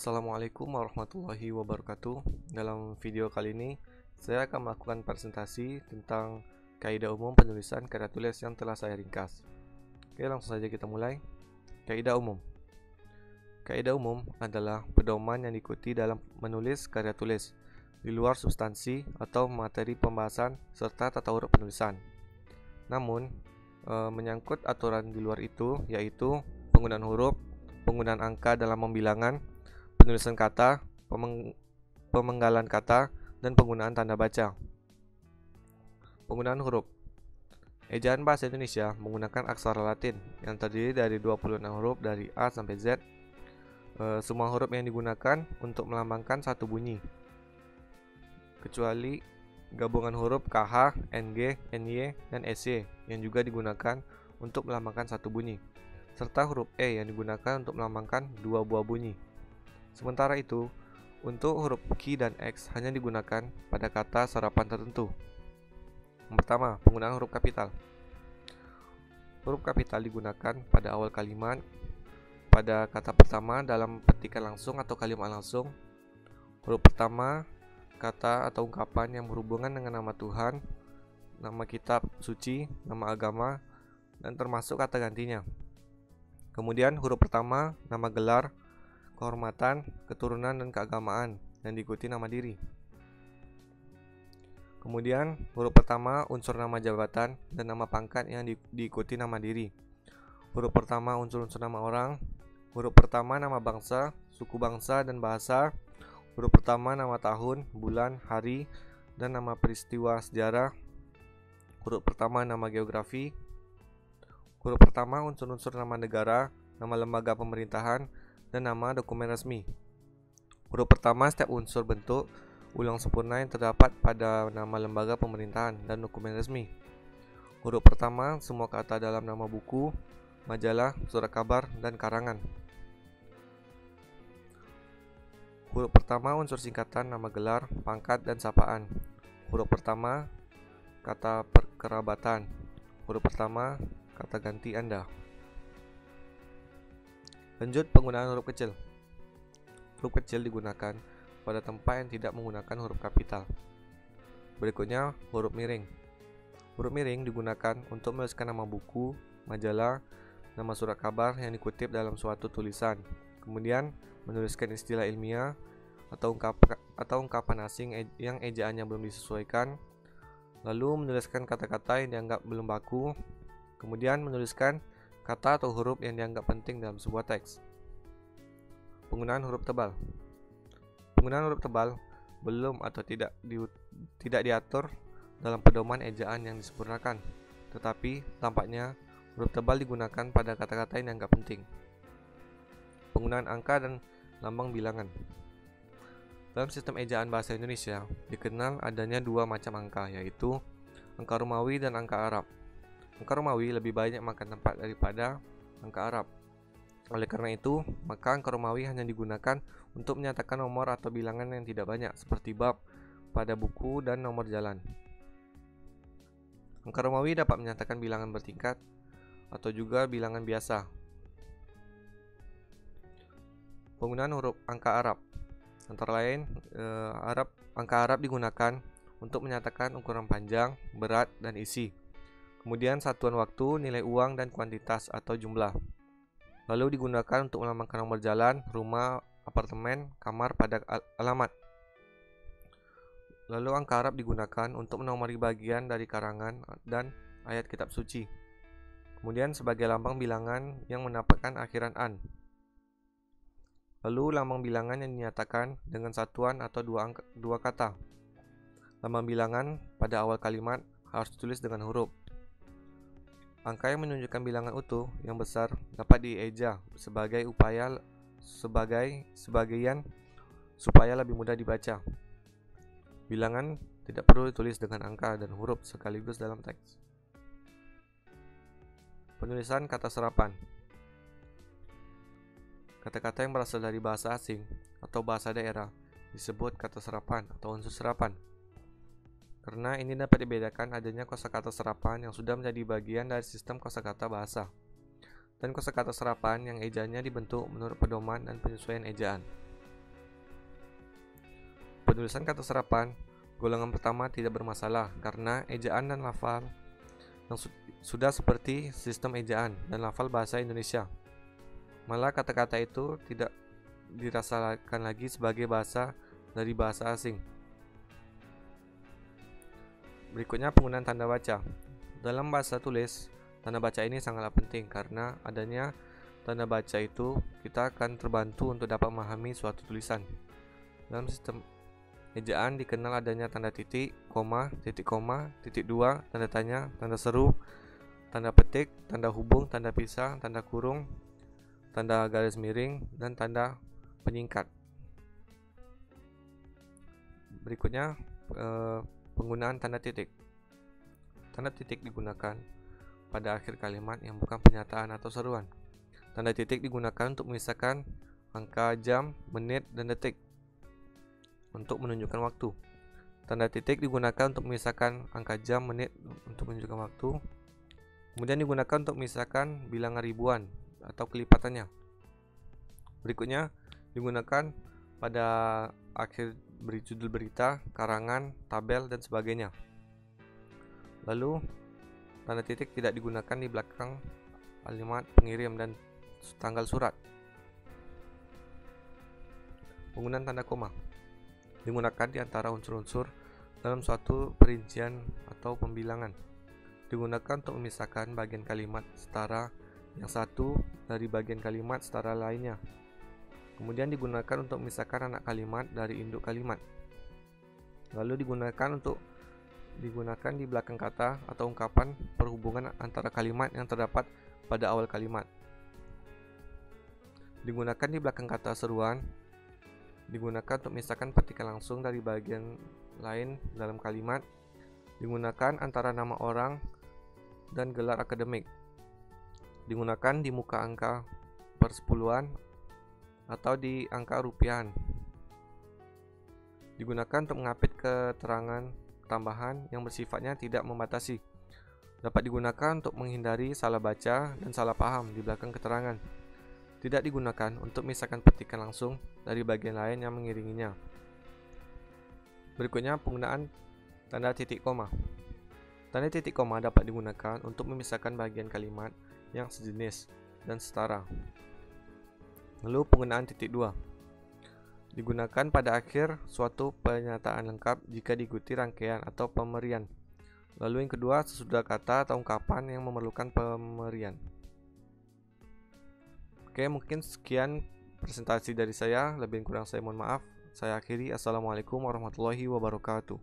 Assalamualaikum warahmatullahi wabarakatuh. Dalam video kali ini, saya akan melakukan presentasi tentang kaidah umum penulisan karya tulis yang telah saya ringkas. Oke, langsung saja kita mulai. Kaidah umum. Kaidah umum adalah pedoman yang diikuti dalam menulis karya tulis, di luar substansi atau materi pembahasan serta tata huruf penulisan. Namun, menyangkut aturan di luar itu, yaitu penggunaan huruf, penggunaan angka dalam pembilangan, penulisan kata, pemenggalan kata, dan penggunaan tanda baca. Penggunaan huruf. Ejaan bahasa Indonesia menggunakan aksara Latin yang terdiri dari 26 huruf dari A sampai Z. Semua huruf yang digunakan untuk melambangkan satu bunyi, kecuali gabungan huruf KH, NG, NY, dan SY yang juga digunakan untuk melambangkan satu bunyi, serta huruf E yang digunakan untuk melambangkan dua buah bunyi. Sementara itu, untuk huruf Q dan X hanya digunakan pada kata serapan tertentu. Yang pertama, penggunaan huruf kapital. Huruf kapital digunakan pada awal kalimat, pada kata pertama dalam petikan langsung atau kalimat langsung. Huruf pertama, kata atau ungkapan yang berhubungan dengan nama Tuhan, nama kitab suci, nama agama, dan termasuk kata gantinya. Kemudian huruf pertama, nama gelar, kehormatan, keturunan, dan keagamaan, dan diikuti nama diri. Kemudian huruf pertama unsur nama jabatan dan nama pangkat yang diikuti nama diri. Huruf pertama unsur-unsur nama orang. Huruf pertama nama bangsa, suku bangsa, dan bahasa. Huruf pertama nama tahun, bulan, hari, dan nama peristiwa sejarah. Huruf pertama nama geografi. Huruf pertama unsur-unsur nama negara, nama lembaga pemerintahan, dan nama dokumen resmi. Huruf pertama setiap unsur bentuk ulang sempurna yang terdapat pada nama lembaga pemerintahan dan dokumen resmi. Huruf pertama semua kata dalam nama buku, majalah, surat kabar, dan karangan. Huruf pertama unsur singkatan nama gelar, pangkat, dan sapaan. Huruf pertama kata perkerabatan. Huruf pertama kata ganti Anda. Lanjut, penggunaan huruf kecil. Huruf kecil digunakan pada tempat yang tidak menggunakan huruf kapital. Berikutnya, huruf miring. Huruf miring digunakan untuk menuliskan nama buku, majalah, nama surat kabar yang dikutip dalam suatu tulisan. Kemudian, menuliskan istilah ilmiah atau ungkapan asing yang ejaannya belum disesuaikan. Lalu, menuliskan kata-kata yang dianggap belum baku. Kemudian, menuliskan kata atau huruf yang dianggap penting dalam sebuah teks. Penggunaan huruf tebal. Penggunaan huruf tebal belum atau tidak diatur dalam pedoman ejaan yang disempurnakan, tetapi tampaknya huruf tebal digunakan pada kata-kata yang dianggap penting. Penggunaan angka dan lambang bilangan. Dalam sistem ejaan bahasa Indonesia dikenal adanya dua macam angka, yaitu angka Romawi dan angka Arab. Angka Romawi lebih banyak makan tempat daripada angka Arab. Oleh karena itu, maka angka Romawi hanya digunakan untuk menyatakan nomor atau bilangan yang tidak banyak, seperti bab pada buku dan nomor jalan. Angka Romawi dapat menyatakan bilangan bertingkat atau juga bilangan biasa. Penggunaan huruf angka Arab. Antara lain, angka Arab digunakan untuk menyatakan ukuran panjang, berat, dan isi. Kemudian satuan waktu, nilai uang, dan kuantitas atau jumlah. Lalu digunakan untuk melambangkan nomor jalan, rumah, apartemen, kamar pada alamat. Lalu angka Arab digunakan untuk menomori bagian dari karangan dan ayat kitab suci. Kemudian sebagai lambang bilangan yang mendapatkan akhiran an. Lalu lambang bilangan yang dinyatakan dengan satuan atau dua kata. Lambang bilangan pada awal kalimat harus ditulis dengan huruf. Angka yang menunjukkan bilangan utuh yang besar dapat dieja sebagai sebagian supaya lebih mudah dibaca. Bilangan tidak perlu ditulis dengan angka dan huruf sekaligus dalam teks. Penulisan kata serapan. Kata-kata yang berasal dari bahasa asing atau bahasa daerah disebut kata serapan atau unsur serapan. Karena ini dapat dibedakan adanya kosakata serapan yang sudah menjadi bagian dari sistem kosakata bahasa, dan kosakata serapan yang ejaannya dibentuk menurut pedoman dan penyesuaian ejaan. penulisan kata serapan, golongan pertama tidak bermasalah karena ejaan dan lafal yang sudah seperti sistem ejaan dan lafal bahasa Indonesia. Malah kata-kata itu tidak dirasakan lagi sebagai bahasa dari bahasa asing. Berikutnya penggunaan tanda baca. Dalam bahasa tulis, tanda baca ini sangatlah penting karena adanya tanda baca itu kita akan terbantu untuk dapat memahami suatu tulisan. Dalam sistem ejaan dikenal adanya tanda titik, koma, titik dua, tanda tanya, tanda seru, tanda petik, tanda hubung, tanda pisah, tanda kurung, tanda garis miring, dan tanda penyingkat. Berikutnya penggunaan tanda titik. Tanda titik digunakan pada akhir kalimat yang bukan pernyataan atau seruan. Tanda titik digunakan untuk memisahkan angka jam, menit, dan detik untuk menunjukkan waktu. Tanda titik digunakan untuk memisahkan angka jam, menit untuk menunjukkan waktu. Kemudian digunakan untuk memisahkan bilangan ribuan atau kelipatannya. Berikutnya digunakan pada akhir judul berita, karangan, tabel, dan sebagainya. Lalu tanda titik tidak digunakan di belakang kalimat pengirim dan tanggal surat. Penggunaan tanda koma digunakan di antara unsur-unsur dalam suatu perincian atau pembilangan. Digunakan untuk memisahkan bagian kalimat setara yang satu dari bagian kalimat setara lainnya. Kemudian digunakan untuk memisahkan anak kalimat dari induk kalimat. Lalu digunakan di belakang kata atau ungkapan perhubungan antara kalimat yang terdapat pada awal kalimat. Digunakan di belakang kata seruan. Digunakan untuk memisahkan petikan langsung dari bagian lain dalam kalimat. Digunakan antara nama orang dan gelar akademik. Digunakan di muka angka persepuluhan atau di angka rupiahan. Digunakan untuk mengapit keterangan tambahan yang bersifatnya tidak membatasi. Dapat digunakan untuk menghindari salah baca dan salah paham di belakang keterangan. Tidak digunakan untuk memisahkan petikan langsung dari bagian lain yang mengiringinya. Berikutnya penggunaan tanda titik koma. Tanda titik koma dapat digunakan untuk memisahkan bagian kalimat yang sejenis dan setara. Lalu penggunaan titik dua digunakan pada akhir suatu pernyataan lengkap jika diikuti rangkaian atau pemerian. Lalu yang kedua sesudah kata atau ungkapan yang memerlukan pemerian. Oke, mungkin sekian presentasi dari saya. Lebih kurang saya mohon maaf. Saya akhiri. Assalamualaikum warahmatullahi wabarakatuh.